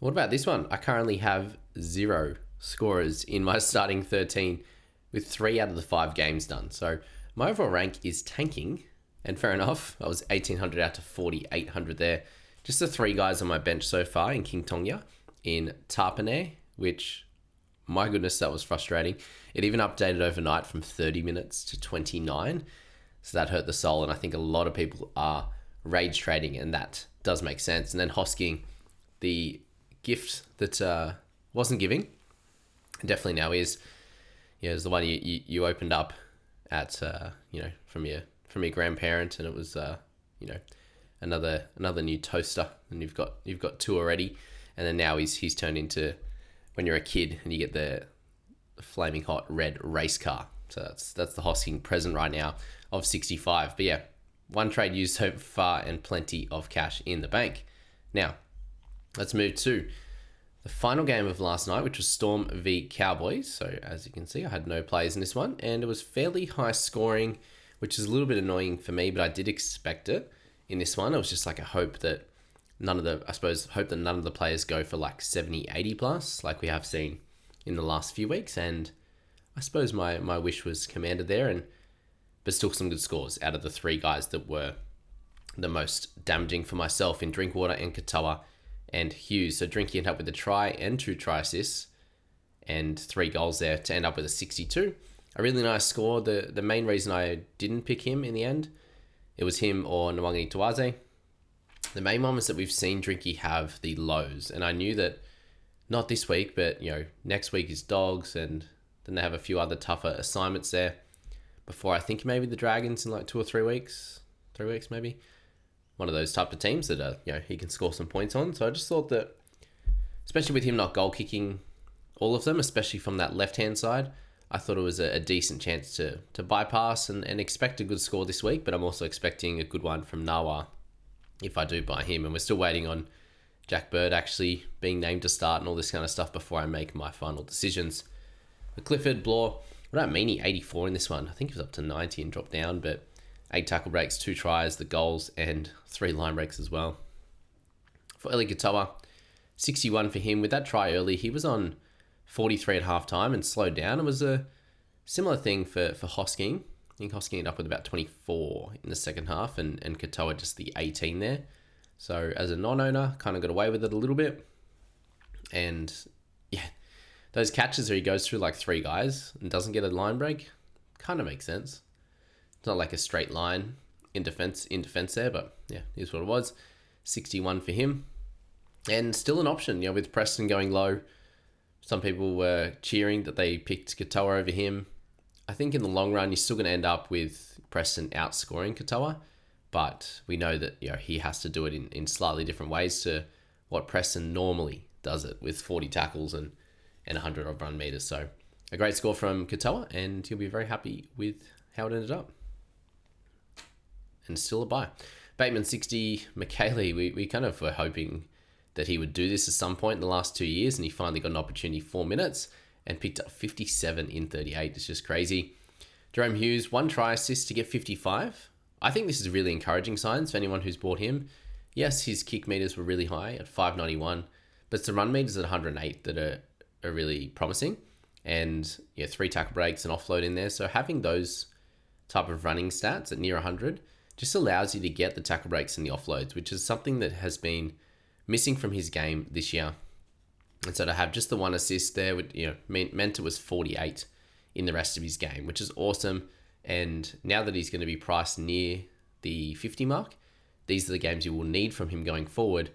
What about this one? I currently have 0 scorers in my starting 13 with 3 out of the 5 games done. So my overall rank is tanking, and fair enough. I was 1,800 out to 4,800 there. Just the 3 guys on my bench so far in King Tonga, in Tapine, which, my goodness, that was frustrating. It even updated overnight from 30 minutes to 29. So that hurt the soul, and I think a lot of people are rage trading, and that does make sense. And then Hosking, the gift that wasn't giving, definitely now is, is the one you opened up at from your grandparent, and it was another new toaster, and you've got 2 already, and then now he's turned into when you're a kid and you get the flaming hot red race car. So that's the Hosking present right now of 65. But yeah, 1 trade used so far and plenty of cash in the bank. Now, let's move to the final game of last night, which was Storm v Cowboys. So as you can see, I had no players in this one, and it was fairly high scoring, which is a little bit annoying for me, but I did expect it in this one. It was just like a hope that none of the players go for like 70, 80 plus, like we have seen in the last few weeks. And I suppose my wish was commanded there, but still some good scores out of the 3 guys that were the most damaging for myself in Drinkwater and Katoa and Hughes. So Drinky ended up with a try and 2 try assists and 3 goals there to end up with a 62. A really nice score. The main reason I didn't pick him in the end, it was him or Nwangi Tawaze. The main one was that we've seen Drinky have the lows, and I knew that not this week, but next week is Dogs, and then they have a few other tougher assignments there before I think maybe the Dragons in like 2 or 3 weeks, 3 weeks maybe. One of those type of teams that he can score some points on. So I just thought that, especially with him not goal kicking all of them, especially from that left hand side, I thought it was a decent chance to bypass and expect a good score this week. But I'm also expecting a good one from Nawa if I do buy him. And we're still waiting on Jack Bird actually being named to start and all this kind of stuff before I make my final decisions. But Clifford, Blore, what about Meany? 84 in this one. I think he was up to 90 and dropped down, but 8 tackle breaks, 2 tries, the goals, and 3 line breaks as well. For Eli Katoa, 61 for him. With that try early, he was on 43 at half time and slowed down. It was a similar thing for Hosking. I think Hosking ended up with about 24 in the second half, and Katoa just the 18 there. So as a non-owner, kind of got away with it a little bit. And yeah, those catches where he goes through like 3 guys and doesn't get a line break, kind of makes sense. It's not like a straight line in defense there, but yeah, here's what it was. 61 for him. And still an option, with Preston going low. Some people were cheering that they picked Katoa over him. I think in the long run, you're still going to end up with Preston outscoring Katoa, but we know that he has to do it in slightly different ways to what Preston normally does it, with 40 tackles and 100 odd run meters. So a great score from Katoa, and he'll be very happy with how it ended up. And still a buy. Bateman 60, McKaylee, we kind of were hoping that he would do this at some point in the last 2 years, and he finally got an opportunity, 4 minutes, and picked up 57 in 38. It's just crazy. Jerome Hughes, 1 try assist to get 55. I think this is really encouraging signs for anyone who's bought him. Yes, his kick meters were really high at 591, but it's the run meters at 108 that are really promising. And 3 tackle breaks and offload in there. So having those type of running stats at near 100 just allows you to get the tackle breaks and the offloads, which is something that has been missing from his game this year. And so to have just the 1 assist there would, meant it was 48 in the rest of his game, which is awesome. And now that he's going to be priced near the 50 mark, these are the games you will need from him going forward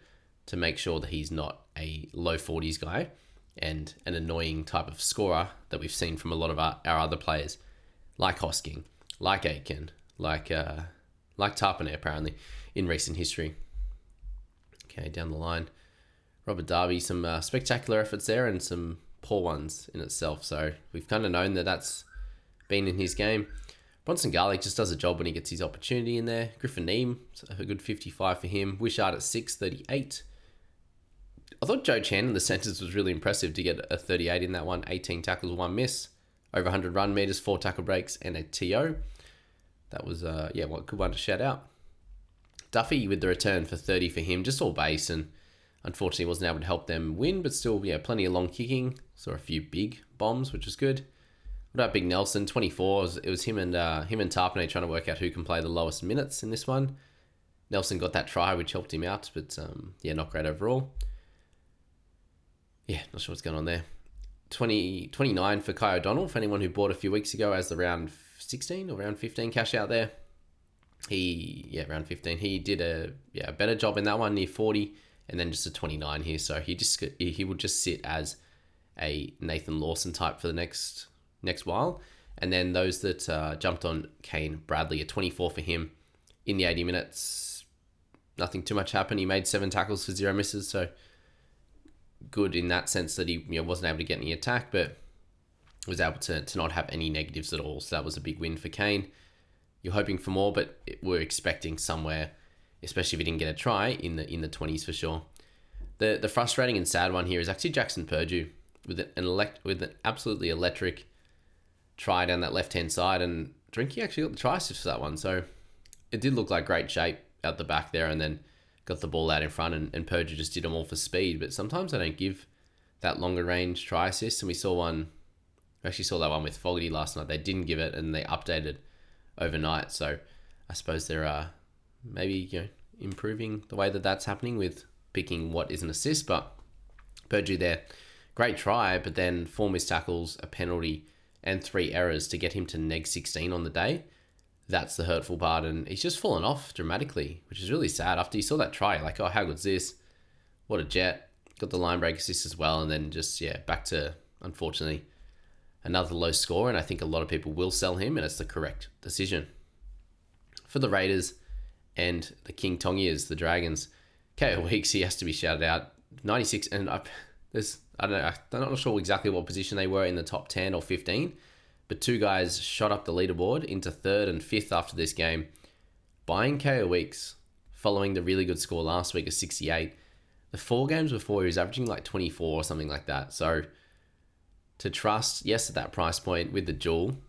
to make sure that he's not a low 40s guy and an annoying type of scorer that we've seen from a lot of our other players, like Hosking, like Aiken, like Tapine apparently in recent history. Okay, down the line, Robert Darby, some spectacular efforts there and some poor ones in itself. So we've kind of known that that's been in his game. Bronson Garlick just does a job when he gets his opportunity in there. Griffin Neem, a good 55 for him. Wishart at 638. I thought Joe Chan in the centres was really impressive to get a 38 in that one. 18 tackles, 1 miss. Over 100 run meters, 4 tackle breaks, and a TO. That was, good one to shout out. Duffy with the return for 30 for him, just all base, and Unfortunately, wasn't able to help them win, but still, yeah, plenty of long kicking. Saw a few big bombs, which was good. What about Big Nelson? 24. It was him and Tapine trying to work out who can play the lowest minutes in this one. Nelson got that try, which helped him out, but yeah, not great overall. Yeah, not sure what's going on there. 29 for Kai O'Donnell, for anyone who bought a few weeks ago as the round 16 or round 15 cash out there. Round 15. He did a better job in that one, near 40, and then just a 29 here. So he would just sit as a Nathan Lawson type for the next while. And then those that jumped on Kane Bradley, a 24 for him in the 80 minutes. Nothing too much happened. He made 7 tackles for 0 misses, so good in that sense that he wasn't able to get any attack, but was able to not have any negatives at all. So that was a big win for Kane. You're hoping for more, but we're expecting somewhere, especially if he didn't get a try, in the 20s for sure. The frustrating and sad one here is actually Jackson Purdue with an absolutely electric try down that left-hand side, and Drinky actually got the try assist for that one. So it did look like great shape out the back there, and then got the ball out in front, and Purdue just did them all for speed. But sometimes they don't give that longer range try assist, and we saw that one with Fogarty last night. They didn't give it, and they updated overnight. So I suppose they're maybe improving the way that that's happening with picking what is an assist. But Purdue there, great try, but then 4 missed tackles, a penalty, and 3 errors to get him to neg 16 on the day. That's the hurtful part, and he's just fallen off dramatically, which is really sad. After you saw that try, like, oh, how good's this? What a jet. Got the line break assist as well, and then just, back to, unfortunately, another low score, and I think a lot of people will sell him, and it's the correct decision. For the Raiders and the King Tongias, the Dragons, KO Weeks, he has to be shouted out. 96, and I'm not sure exactly what position they were in the top 10 or 15, but 2 guys shot up the leaderboard into 3rd and 5th after this game, buying KO Weeks, following the really good score last week of 68. The 4 games before, he was averaging like 24 or something like that. So to trust, yes, at that price point with the duel,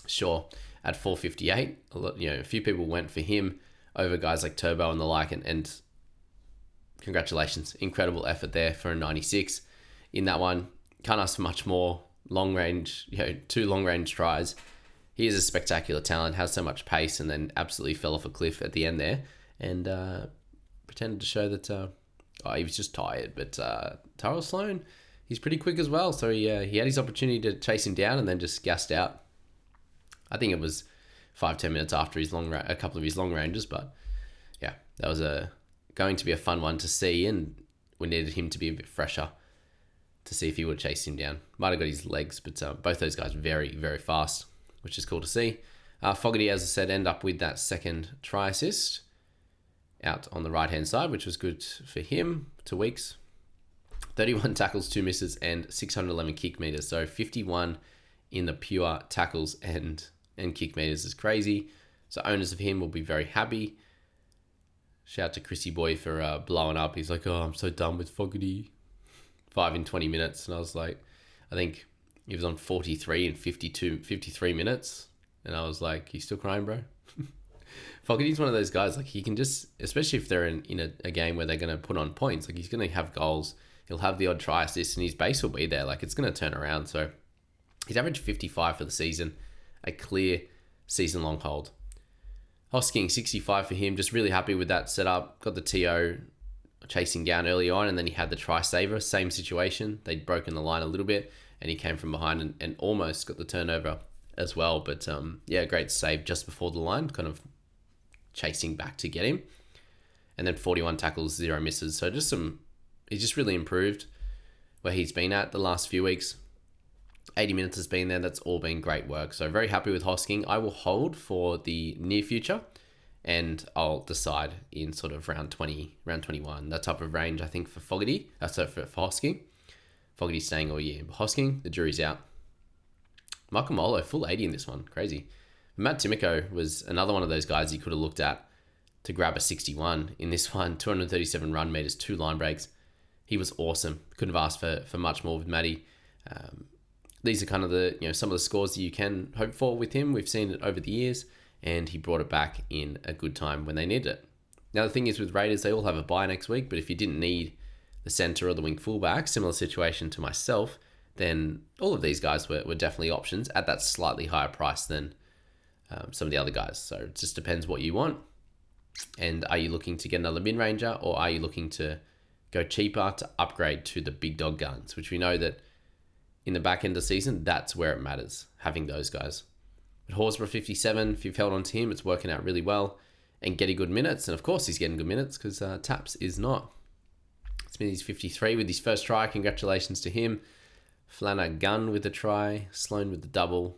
sure, at 458, a few people went for him over guys like Turbo and the like, and congratulations, incredible effort there for a 96 in that one. Can't ask for much more. Long range, 2 long range tries. He is a spectacular talent, has so much pace, and then absolutely fell off a cliff at the end there, and pretended to show that he was just tired. But Tyrell Sloan, he's pretty quick as well, so he had his opportunity to chase him down and then just gassed out. I think it was 5-10 minutes after a couple of his long ranges, but yeah, that was going to be a fun one to see, and we needed him to be a bit fresher to see if he would chase him down. Might have got his legs, but both those guys very, very fast, which is cool to see. Fogarty, as I said, end up with that second try assist out on the right-hand side, which was good for him, 2 weeks. 31 tackles, 2 misses, and 611 kick meters. So 51 in the pure tackles and kick meters is crazy. So owners of him will be very happy. Shout out to Chrissy Boy for blowing up. He's like, oh, I'm so done with Fogarty. 5 in 20 minutes, and I was like, I think he was on 43 in 53 minutes, and I was like, you still crying, bro? Fogarty's one of those guys, like, he can just, especially if they're in a game where they're going to put on points, like, he's going to have goals, he'll have the odd try assist, and his base will be there, like, it's going to turn around. So he's averaged 55 for the season, a clear season-long hold. Hosking, 65 for him, just really happy with that setup. Got the TO chasing down early on, and then he had the try saver, same situation. They'd broken the line a little bit, and he came from behind and almost got the turnover as well. But great save just before the line, kind of chasing back to get him. And then 41 tackles, 0 misses. So he's just really improved where he's been at the last few weeks. 80 minutes has been there. That's all been great work. So very happy with Hosking. I will hold for the near future, and I'll decide in sort of round 20, round 21, that type of range, I think, for Fogarty. For Hosking. Fogarty's staying all year. But Hosking, the jury's out. Michael Molo, full 80 in this one. Crazy. Matt Timoko was another one of those guys you could have looked at to grab a 61 in this one. 237 run meters, 2 line breaks. He was awesome. Couldn't have asked for much more with Matty. These are kind of the some of the scores that you can hope for with him. We've seen it over the years, and he brought it back in a good time when they needed it. Now, the thing is with Raiders, they all have a bye next week, but if you didn't need the centre or the wing fullback, similar situation to myself, then all of these guys were definitely options at that slightly higher price than some of the other guys. So it just depends what you want. And are you looking to get another mid-ranger, or are you looking to go cheaper to upgrade to the big dog guns, which we know that in the back end of the season, that's where it matters, having those guys. But Horsburgh 57, if you've held on to him, it's working out really well and getting good minutes. And of course, he's getting good minutes because Taps is not. Smithy's 53 with his first try. Congratulations to him. Flanagan with the try. Sloan with the double.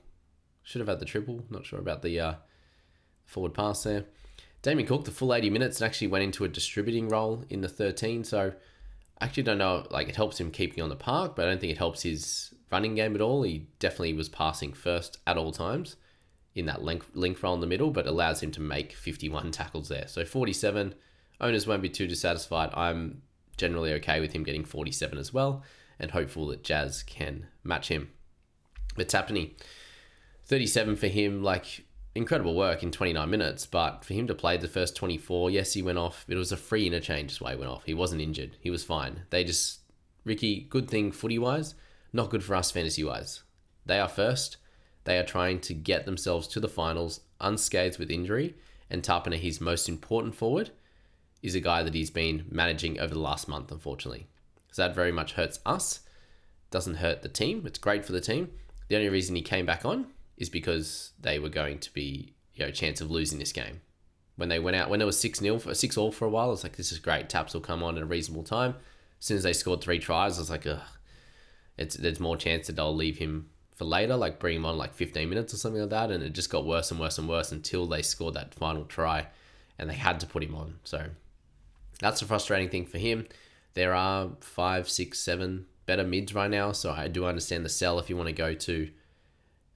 Should have had the triple. Not sure about the forward pass there. Damien Cook, the full 80 minutes, and actually went into a distributing role in the 13. So I actually don't know, like it helps him keeping on the park, but I don't think it helps his running game at all. He definitely was passing first at all times in that link role in the middle, but allows him to make 51 tackles there. So 47, owners won't be too dissatisfied. I'm generally okay with him getting 47 as well, and hopeful that Jazz can match him. But Tapine, 37 for him, like incredible work in 29 minutes, but for him to play the first 24, yes, he went off. It was a free interchange is why he went off. He wasn't injured. He was fine. Ricky, good thing footy-wise, not good for us fantasy-wise. They are first. They are trying to get themselves to the finals unscathed with injury, and Tapine, his most important forward, is a guy that he's been managing over the last month, unfortunately. So that very much hurts us. Doesn't hurt the team. It's great for the team. The only reason he came back on is because they were going to be, a chance of losing this game. When they went out, when it was 6-0, 6-all for a while, I was like, this is great. Taps will come on at a reasonable time. As soon as they scored 3 tries, I was like, ugh. There's more chance that they'll leave him for later, like bring him on like 15 minutes or something like that. And it just got worse and worse and worse until they scored that final try and they had to put him on. So that's a frustrating thing for him. There are 5, 6, 7 better mids right now. So I do understand the sell if you want to go to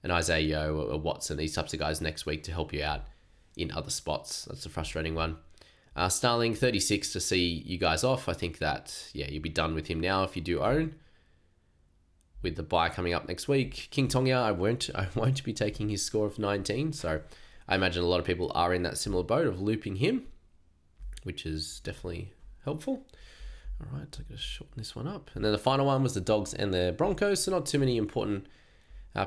an Isaiah Yeo or Watson, these types of guys next week to help you out in other spots. That's a frustrating one. Starling, 36 to see you guys off. I think that, you'll be done with him now if you do own. With the bye coming up next week. King Tonga, I won't be taking his score of 19. So I imagine a lot of people are in that similar boat of looping him, which is definitely helpful. All right, I'm going to shorten this one up. And then the final one was the Dogs and the Broncos. So not too many important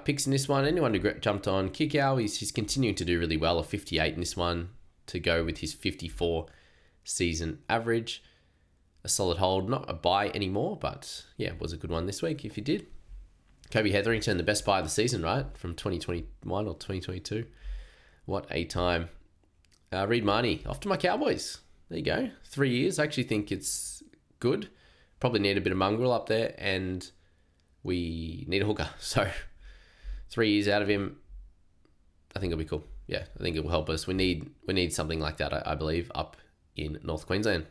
picks in this one. Anyone who jumped on Kickow, he's continuing to do really well. A 58 in this one to go with his 54 season average. A solid hold, not a buy anymore, but it was a good one this week if you did. Kobe Hetherington, the best buy of the season, right? From 2021 or 2022. What a time. Reed Marnie, off to my Cowboys. There you go. 3 years. I actually think it's good. Probably need a bit of mongrel up there, and we need a hooker. So 3 years out of him, I think it'll be cool. Yeah, I think it will help us. We need something like that, I believe, up in North Queensland.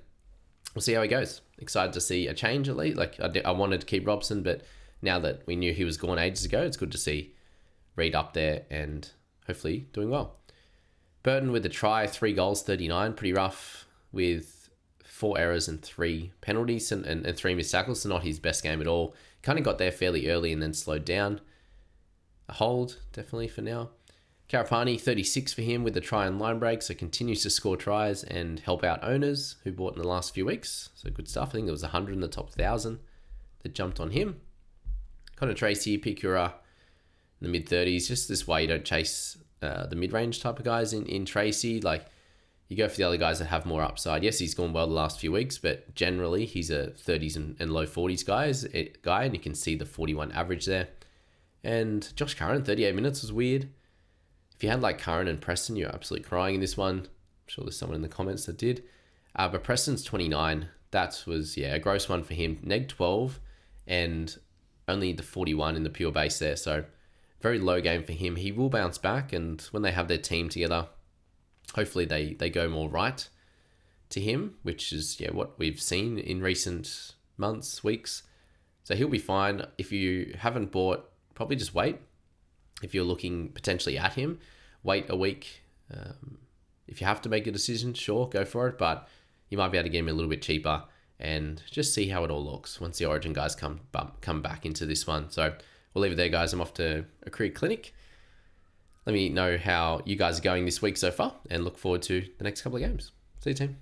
We'll see how he goes. Excited to see a change at least. Like I wanted to keep Robson, but now that we knew he was gone ages ago, it's good to see Reed up there and hopefully doing well. Burton with the try, 3 goals, 39. Pretty rough with 4 errors and 3 penalties and 3 missed tackles. So not his best game at all. Kind of got there fairly early and then slowed down. A hold, definitely for now. Karapani, 36 for him with the try and line break. So continues to score tries and help out owners who bought in the last few weeks. So good stuff. I think there was 100 in the top 1,000 that jumped on him. Connor Tracy, Picura in the mid-30s. Just this way you don't chase the mid-range type of guys in Tracy. Like, you go for the other guys that have more upside. Yes, he's gone well the last few weeks, but generally he's a 30s and low 40s guy, and you can see the 41 average there. And Josh Curran, 38 minutes was weird. If you had like Curran and Preston, you're absolutely crying in this one. I'm sure there's someone in the comments that did. But Preston's 29. That was, a gross one for him. Neg 12 and only the 41 in the pure base there. So very low game for him. He will bounce back, and when they have their team together, hopefully they go more right to him, which is what we've seen in recent months, weeks. So he'll be fine. If you haven't bought, probably just wait. If you're looking potentially at him, wait a week. If you have to make a decision, sure, go for it. But you might be able to get him a little bit cheaper and just see how it all looks once the Origin guys come back into this one. So we'll leave it there, guys. I'm off to a career clinic. Let me know how you guys are going this week so far, and look forward to the next couple of games. See you, team.